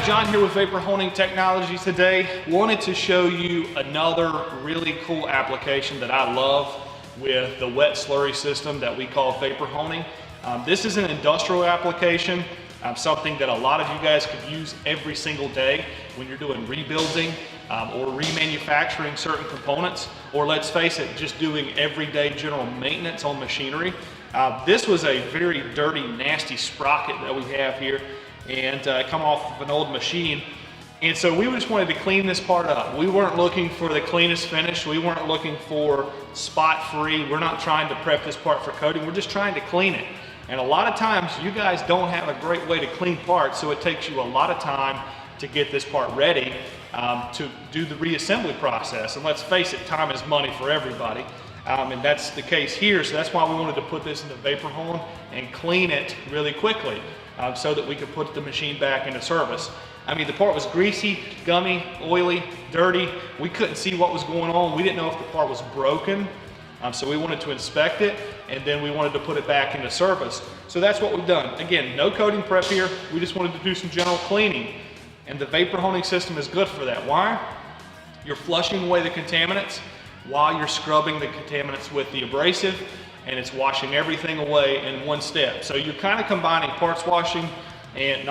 guys, John here with Vapor Honing Technologies today. Wanted to show you another really cool application that I love with the wet slurry system that we call vapor honing. This is an industrial application, something that a lot of you guys could use every single day when you're doing rebuilding or remanufacturing certain components, or let's face it, just doing everyday general maintenance on machinery. This was a very dirty, nasty sprocket that we have here, and come off of an old machine. And so we just wanted to clean this part up. We weren't looking for the cleanest finish. We weren't looking for spot free. We're not trying to prep this part for coating. We're just trying to clean it. And a lot of times you guys don't have a great way to clean parts, so it takes you a lot of time to get this part ready to do the reassembly process. And let's face it, time is money for everybody. And that's the case here, so that's why we wanted to put this in the vapor hone and clean it really quickly so that we could put the machine back into service. I mean, the part was greasy, gummy, oily, dirty. We couldn't see what was going on. We didn't know if the part was broken. So we wanted to inspect it, and then we wanted to put it back into service. So that's what we've done. Again, no coating prep here. We just wanted to do some general cleaning. And the vapor honing system is good for that. Why? You're flushing away the contaminants while you're scrubbing the contaminants with the abrasive, and it's washing everything away in one step. So you're kind of combining parts washing and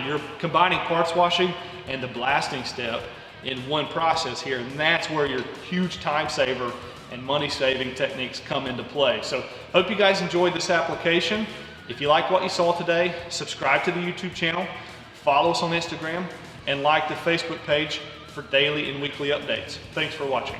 you're combining parts washing and the blasting step in one process here, and that's where your huge time saver and money saving techniques come into play. So hope you guys enjoyed this application. If you like what you saw today, subscribe to the YouTube channel, follow us on Instagram, and like the Facebook page for daily and weekly updates. Thanks for watching.